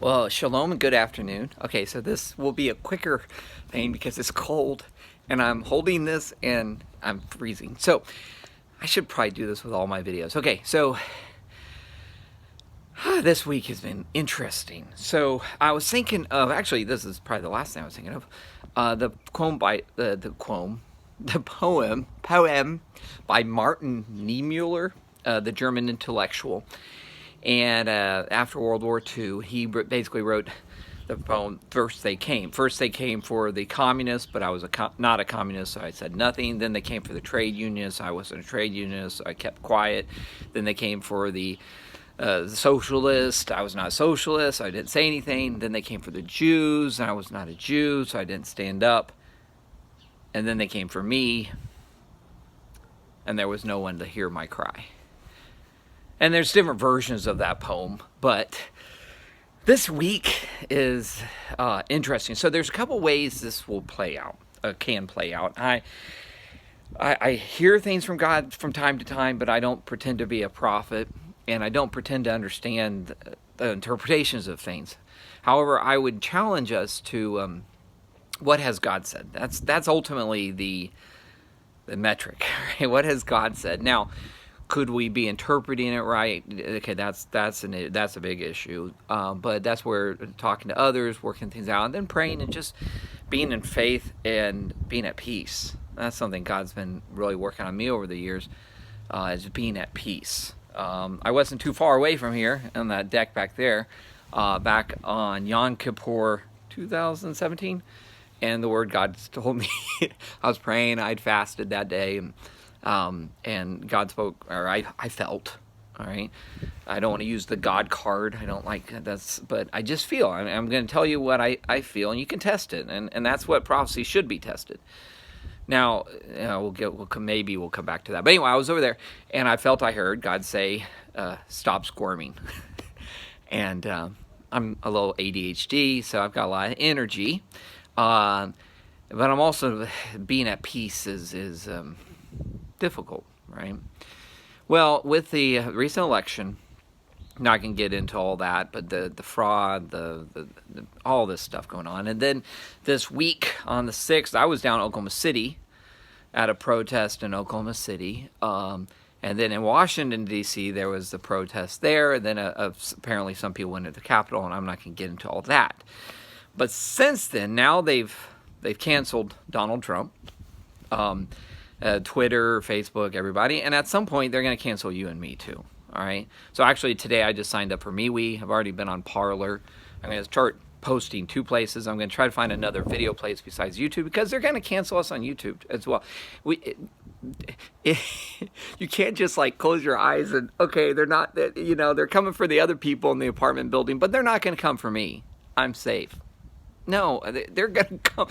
Well, shalom and good afternoon. Okay, so this will be a quicker thing because it's cold and I'm holding this and I'm freezing. So I should probably do this with all my videos. Okay, so this week has been interesting. So I was thinking of, actually, this is probably the last thing I was thinking of, the poem by, the poem by Martin Niemöller, the German intellectual. And after World War II, he basically wrote the poem, First They Came. First they came for the communists, but I was not a communist, so I said nothing. Then they came for the trade unionists. I wasn't a trade unionist, so I kept quiet. Then they came for the socialist. I was not a socialist, so I didn't say anything. Then they came for the Jews, and I was not a Jew, so I didn't stand up. And then they came for me, and there was no one to hear my cry. And there's different versions of that poem, but this week is interesting. So there's a couple ways this will play out, can play out. I hear things from God from time to time, but I don't pretend to be a prophet, and I don't pretend to understand the interpretations of things. However, I would challenge us to what has God said? That's ultimately the metric. Right? What has God said? Now, could we be interpreting it right? Okay, that's a big issue. But that's where talking to others, working things out, and then praying and just being in faith and being at peace. That's something God's been really working on me over the years, is being at peace. I wasn't too far away from here on that deck back there, back on Yom Kippur 2017, and the word God told me, I was praying, I'd fasted that day, and God spoke, or I felt, all right. I don't want to use the God card. I don't like that's, but I just feel. I'm going to tell you what I feel, and you can test it, and that's what prophecy should be tested. Now, maybe we'll come back to that. But anyway, I was over there, and I felt I heard God say, "Stop squirming," and I'm a little ADHD, so I've got a lot of energy, but I'm also being at peace is difficult, right? Well, with the recent election, I'm not going to get into all that, but the fraud, the all this stuff going on. And then this week on the 6th, I was down in Oklahoma City at a protest in Oklahoma City. And then in Washington, D.C., there was the protest there. And then apparently some people went to the Capitol, and I'm not going to get into all that. But since then, now they've canceled Donald Trump. Twitter, Facebook, everybody. And at some point, they're going to cancel you and me too. All right. So actually, today I just signed up for MeWe. I've already been on Parler. I'm going to start posting 2 places. I'm going to try to find another video place besides YouTube because they're going to cancel us on YouTube as well. You can't just like close your eyes and, okay, they're not, they're coming for the other people in the apartment building, but they're not going to come for me. I'm safe. No, they're going to come.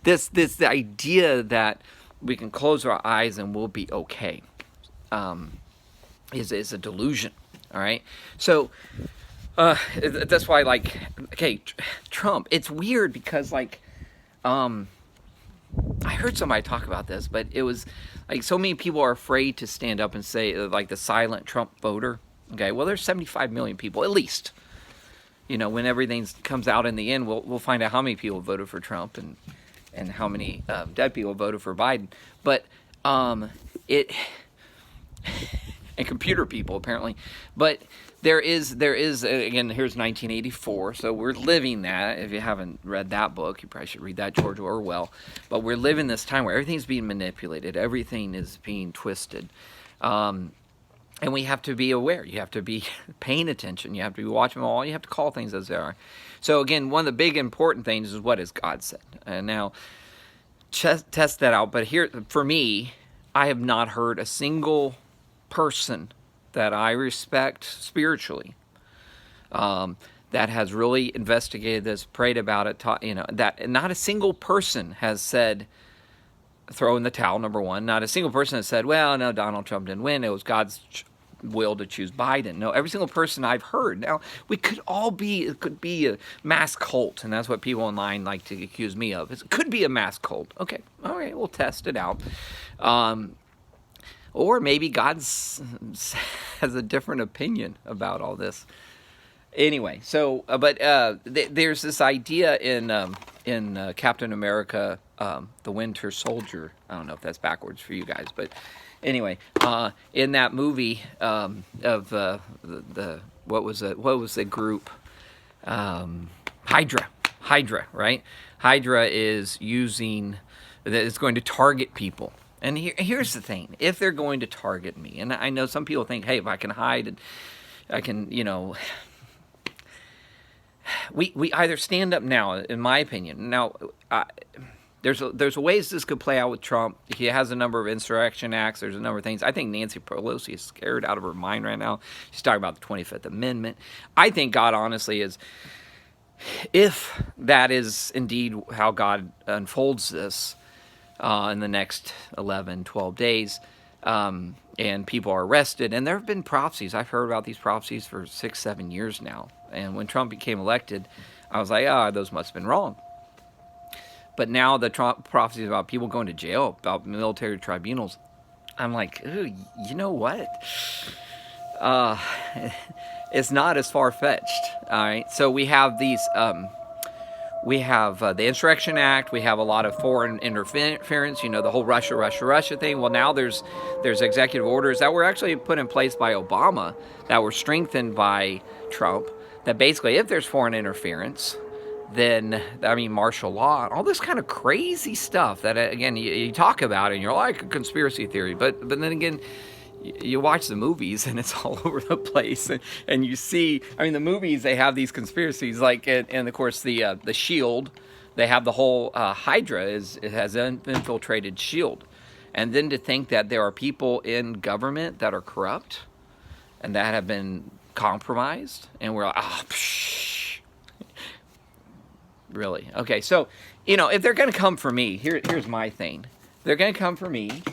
This idea that we can close our eyes and we'll be okay, is a delusion. All right. So that's why, like, okay, Trump. It's weird because, like, I heard somebody talk about this, but it was like so many people are afraid to stand up and say, like, the silent Trump voter. Okay. Well, there's 75 million people at least. When everything comes out in the end, we'll find out how many people voted for Trump and how many dead people voted for Biden. But and computer people apparently. But there is again, here's 1984, so we're living that. If you haven't read that book, you probably should read that, George Orwell. But we're living this time where everything's being manipulated, everything is being twisted. And we have to be aware. You have to be paying attention. You have to be watching them all. You have to call things as they are. So again, one of the big important things is what has God said. And now, test that out. But here, for me, I have not heard a single person that I respect spiritually that has really investigated this, prayed about it, that not a single person has said, throw in the towel, number one. Not a single person has said, well, no, Donald Trump didn't win. It was God's will to choose Biden. No, every single person I've heard. Now, it could be a mass cult, and that's what people online like to accuse me of. It could be a mass cult. Okay, all right, we'll test it out. Or maybe God has a different opinion about all this. Anyway, so there's this idea in Captain America, the Winter Soldier. I don't know if that's backwards for you guys, but anyway, in that movie of the what was the group? Hydra, right? Hydra is using that is going to target people. And here's the thing: if they're going to target me, and I know some people think, hey, if I can hide, and I can, we either stand up now, in my opinion. Now, there's ways this could play out with Trump. He has a number of insurrection acts. There's a number of things. I think Nancy Pelosi is scared out of her mind right now. She's talking about the 25th Amendment. I think God honestly is, if that is indeed how God unfolds this in the next 11, 12 days, and people are arrested, and there have been prophecies. I've heard about these prophecies for 6, 7 years now. And when Trump became elected, I was like, those must have been wrong. But now the Trump prophecies about people going to jail, about military tribunals, I'm like, ooh, you know what? It's not as far-fetched. All right, so we have these. We have the Insurrection Act. We have a lot of foreign interference. The whole Russia thing. Well, now there's executive orders that were actually put in place by Obama that were strengthened by Trump. That basically, if there's foreign interference, then, martial law, all this kind of crazy stuff that, again, you talk about it and you're like a conspiracy theory. But then again, you watch the movies and it's all over the place. And you see, the movies, they have these conspiracies, like, and of course, the SHIELD, they have the whole Hydra it has an infiltrated SHIELD. And then to think that there are people in government that are corrupt and that have been compromised, and we're like, really? Okay, so, if they're going to come for me, here's my thing. If they're going to come for me,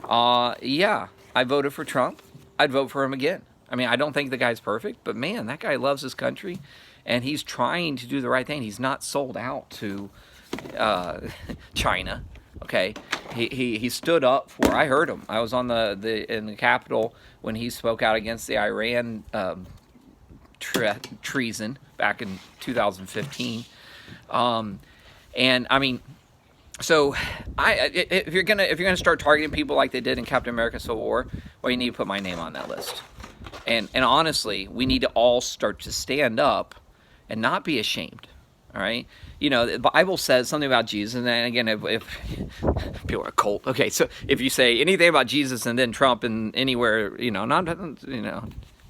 yeah, I voted for Trump. I'd vote for him again. I don't think the guy's perfect, but man, that guy loves his country, and he's trying to do the right thing. He's not sold out to China. Okay, he stood up for. I heard him. I was on in the Capitol when he spoke out against the Iran treason back in 2015. So if you're gonna start targeting people like they did in Captain America: Civil War, well, you need to put my name on that list. And honestly, we need to all start to stand up and not be ashamed. All right, the Bible says something about Jesus, and then again, if people are a cult, okay, so if you say anything about Jesus and then Trump and anywhere,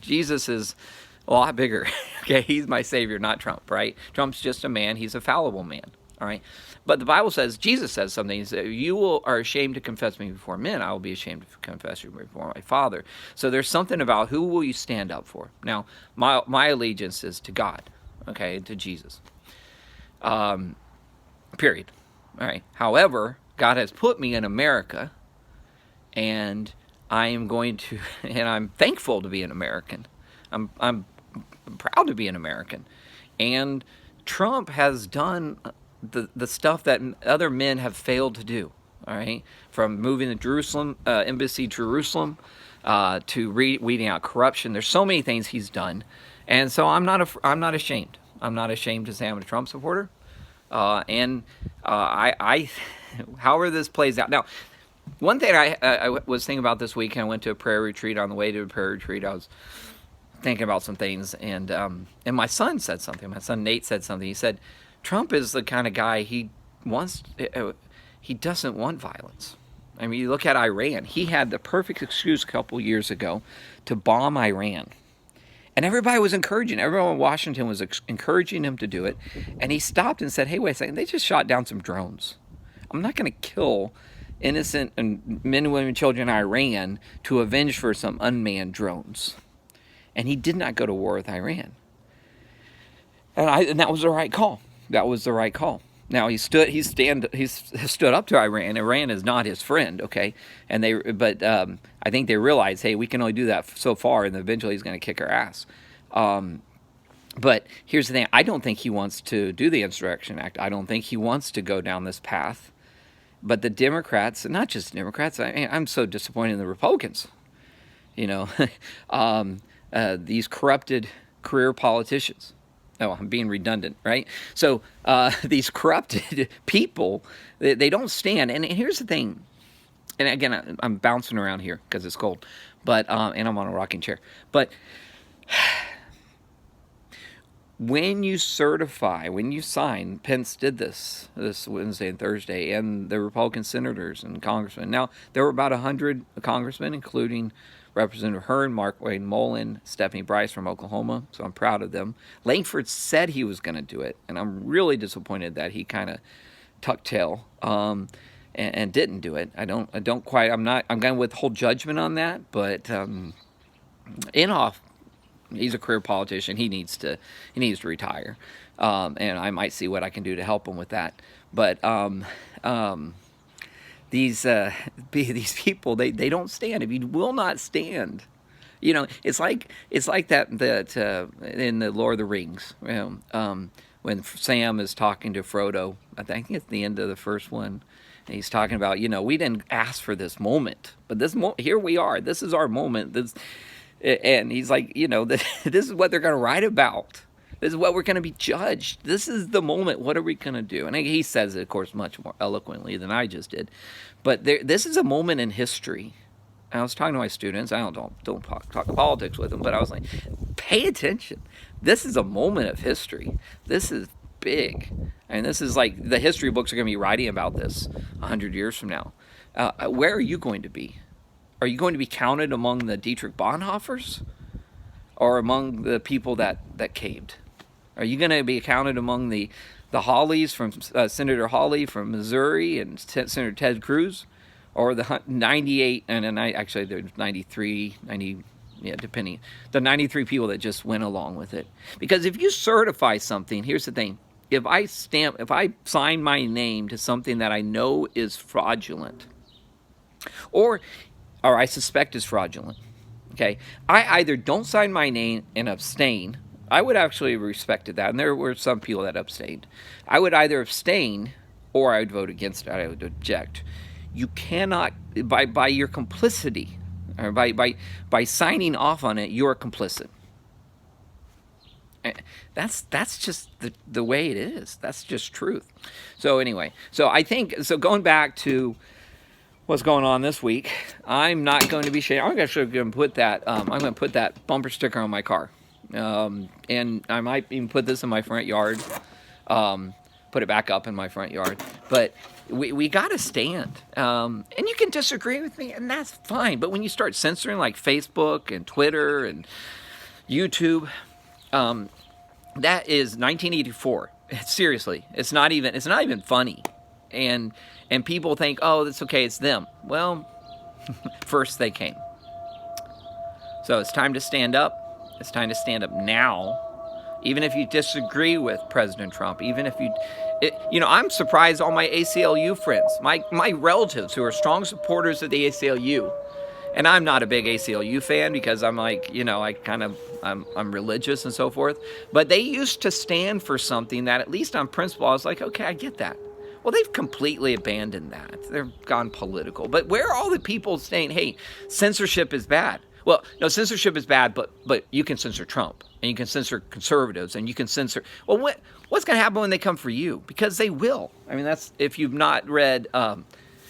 Jesus is a lot bigger. Okay, he's my savior, not Trump, right? Trump's just a man. He's a fallible man. All right, but the Bible says, Jesus says something. He says, "You are ashamed to confess me before men. I will be ashamed to confess you before my Father." So there's something about who will you stand up for. Now, my allegiance is to God, okay, to Jesus. Period. All right. However, God has put me in America, and I am going to, and I'm thankful to be an American. I'm proud to be an American, and Trump has done the stuff that other men have failed to do. All right, from moving the Jerusalem embassy to Jerusalem to weeding out corruption. There's so many things he's done, and so I'm not ashamed. I'm not ashamed to say I'm a Trump supporter. I however this plays out. Now, one thing I was thinking about this week, I went to a prayer retreat. On the way to a prayer retreat, I was thinking about some things, and my son said something. My son Nate said something. He said, Trump is the kind of guy he doesn't want violence. You look at Iran. He had the perfect excuse a couple years ago to bomb Iran. And everybody was encouraging. Everyone in Washington was encouraging him to do it. And he stopped and said, hey, wait a second. They just shot down some drones. I'm not going to kill innocent and men, women, and children in Iran to avenge for some unmanned drones. And he did not go to war with Iran. And that was the right call. That was the right call. Now he stood up to Iran. Iran is not his friend, okay? But I think they realize, hey, we can only do that so far, and eventually he's going to kick our ass. But here's the thing: I don't think he wants to do the Insurrection Act. I don't think he wants to go down this path. But the Democrats, and not just Democrats, I'm so disappointed in the Republicans. These corrupted career politicians. Oh, I'm being redundant, right? So these corrupted people, they don't stand. And here's the thing. And again, I'm bouncing around here because it's cold, but and I'm on a rocking chair. But when you certify, when you sign, Pence did this Wednesday and Thursday, and the Republican senators and congressmen. Now, there were about 100 congressmen, including Representative Hearn, Mark Wayne Mullen, Stephanie Bryce from Oklahoma, so I'm proud of them. Langford said he was going to do it, and I'm really disappointed that he kind of tucked tail and didn't do it. I'm going to withhold judgment on that, but Inhofe, he's a career politician. He needs to retire, and I might see what I can do to help him with that. But these people, they don't stand. If you will not stand, it's like that in the Lord of the Rings, when Sam is talking to Frodo. I think it's the end of the first one. And he's talking about, we didn't ask for this moment, but here we are. This is our moment. And he's like, this is what they're going to write about. This is what we're going to be judged. This is the moment. What are we going to do? And he says it, of course, much more eloquently than I just did. But this is a moment in history. I was talking to my students. I don't talk politics with them, but I was like, pay attention. This is a moment of history. This is big. And this is like the history books are going to be writing about this 100 years from now. Where are you going to be? Are you going to be counted among the Dietrich Bonhoeffers or among the people that caved? Are you going to be counted among the Hawleys from Senator Hawley from Missouri and Senator Ted Cruz, or the 98 and actually there's 93, 90, depending, the 93 people that just went along with it? Because if you certify something, here's the thing: if I sign my name to something that I know is fraudulent, or I suspect is fraudulent, okay, I either don't sign my name and abstain. I would actually have respected that, and there were some people that abstained. I would either abstain or I would vote against it. I would object. You cannot, by your complicity, or by signing off on it, you're complicit. That's just the way it is. That's just truth. So anyway, going back to what's going on this week, I'm not going to be sharing. I'm actually going to put that. I'm going to put that bumper sticker on my car, and I might even put this in my front yard. Put it back up in my front yard. But we got to stand. And you can disagree with me, and that's fine. But when you start censoring like Facebook and Twitter and YouTube, that is 1984. Seriously, it's not even funny. And people think, oh, that's okay, it's them. Well, first they came. So it's time to stand up. It's time to stand up now. Even if you disagree with President Trump, even if I'm surprised all my ACLU friends, my relatives who are strong supporters of the ACLU, and I'm not a big ACLU fan because I'm like, I'm religious and so forth, but they used to stand for something that at least on principle I was like, okay, I get that. Well, they've completely abandoned that. They've gone political. But where are all the people saying, hey, censorship is bad? Well, no, censorship is bad, but you can censor Trump, and you can censor conservatives, and you can censor. Well, what's going to happen when they come for you? Because they will. I mean, that's, if you've not read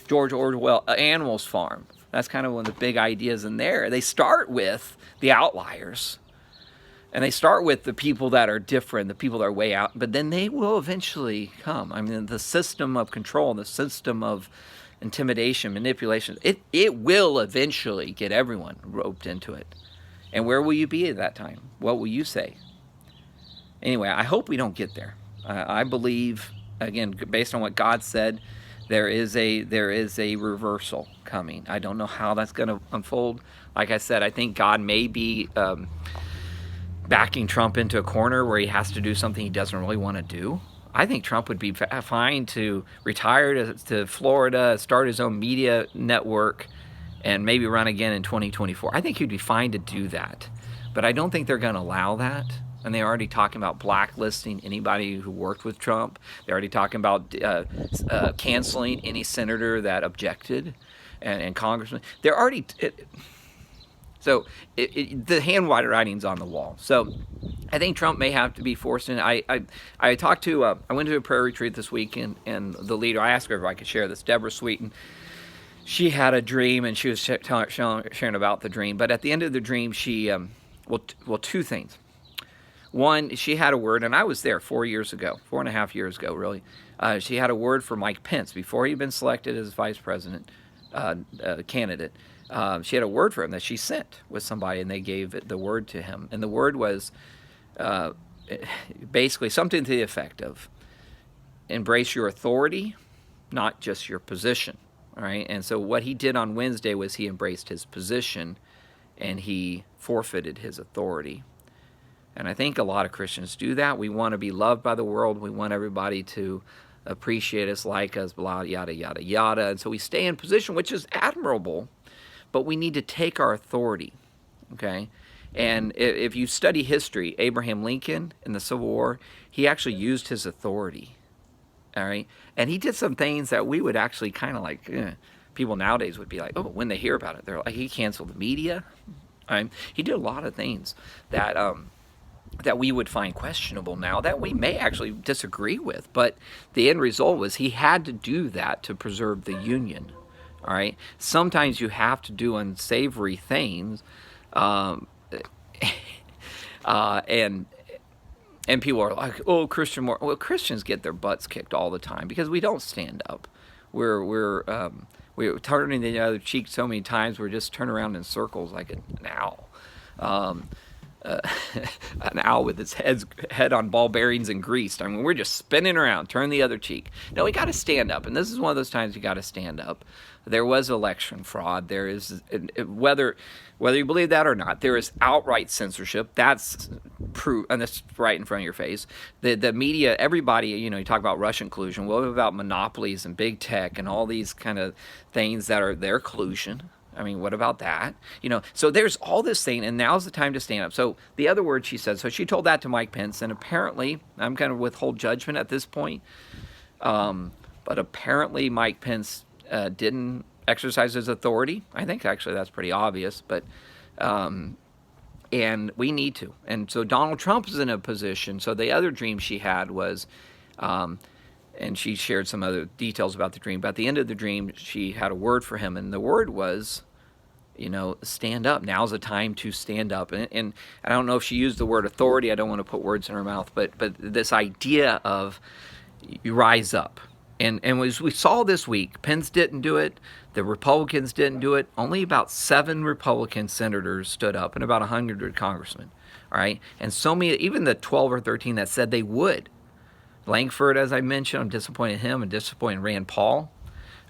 George Orwell, Animals Farm, that's kind of one of the big ideas in there. They start with the outliers, and they start with the people that are different, the people that are way out, but then they will eventually come. I mean, the system of control, the system of intimidation, manipulation, it will eventually get everyone roped into it. And where will you be at that time? What will you say? Anyway, I hope we don't get there. I believe, again, based on what God said, there is a reversal coming. I don't know how that's going to unfold. Like I said, I think God may be backing Trump into a corner where he has to do something he doesn't really want to do. I think Trump would be fine to retire to Florida, start his own media network, and maybe run again in 2024. I think he'd be fine to do that. But I don't think they're going to allow that. And they're already talking about blacklisting anybody who worked with Trump. They're already talking about canceling any senator that objected and congressman. They're already... So the handwriting's on the wall. So I think Trump may have to be forced in. I talked to, I went to a prayer retreat this week, and the leader, I asked her if I could share this, Deborah Sweeten. She had a dream, and she was sharing about the dream. But at the end of the dream, she, well, two things. One, she had a word, and I was there 4 years ago, 4.5 years ago, really. She had a word for Mike Pence before he'd been selected as vice president candidate. She had a word for him that she sent with somebody, and they gave the word to him. And the word was basically something to the effect of embrace your authority, not just your position. All right. And so what he did on Wednesday was he embraced his position, and he forfeited his authority. And I think a lot of Christians do that. We want to be loved by the world. We want everybody to appreciate us, like us, blah, yada, yada, yada. And so we stay in position, which is admirable, but we need to take our authority, okay? And if you study history, Abraham Lincoln in the Civil War, he actually used his authority, all right? And he did some things that we would actually kind of like, people nowadays would be like, oh, when they hear about it, they're like, he canceled the media. He did a lot of things that that we would find questionable now, that we may actually disagree with. But the end result was he had to do that to preserve the Union. All right. Sometimes you have to do unsavory things, and people are like, "Oh, Christian more." Well, Christians get their butts kicked all the time because we don't stand up. We're turning the other cheek so many times. We're just turning around in circles like an owl. An owl with its head on ball bearings and greased. I mean, we're just spinning around, turn the other cheek. No, we got to stand up, and this is one of those times you got to stand up. There was election fraud. There is, whether you believe that or not, there is outright censorship. That's proof, and that's right in front of your face. The media, everybody, you talk about Russian collusion. What about monopolies and big tech and all these kind of things that are their collusion? I mean, what about that? So there's all this thing, and now's the time to stand up. So the other word she said, so she told that to Mike Pence, and apparently, I'm going to withhold judgment at this point, but apparently Mike Pence didn't exercise his authority. I think actually that's pretty obvious, but and we need to. And so Donald Trump is in a position. So the other dream she had was, and she shared some other details about the dream, but at the end of the dream, she had a word for him, and the word was, stand up. Now's the time to stand up. And I don't know if she used the word authority. I don't want to put words in her mouth, but this idea of you rise up. And as we saw this week, Pence didn't do it. The Republicans didn't do it. Only about 7 Republican senators stood up and about 100 congressmen. All right. And so many, even the 12 or 13 that said they would. Langford, as I mentioned, I'm disappointed in him and disappointed in Rand Paul.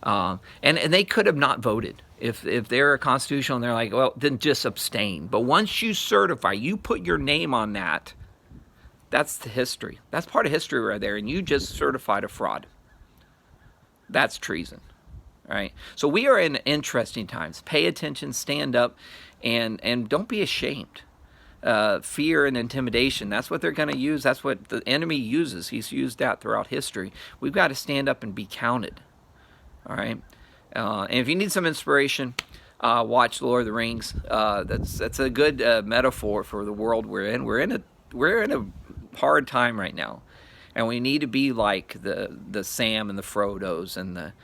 And they could have not voted. If they're constitutional and they're like, well, then just abstain. But once you certify, you put your name on that, that's the history. That's part of history right there. And you just certified a fraud. That's treason. All right. So we are in interesting times. Pay attention, stand up, and don't be ashamed. Fear and intimidation, that's what they're going to use. That's what the enemy uses. He's used that throughout history. We've got to stand up and be counted. All right. And if you need some inspiration, watch The Lord of the Rings. That's a good metaphor for the world we're in. We're in a hard time right now, and we need to be like the Sam and the Frodos and the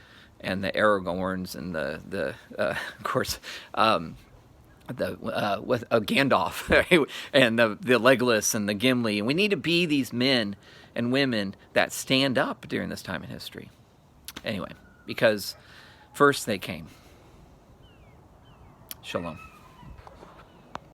Aragorns and the of course. With Gandalf right? And the Legolas and the Gimli, and we need to be these men and women that stand up during this time in history. Anyway, because first they came. Shalom.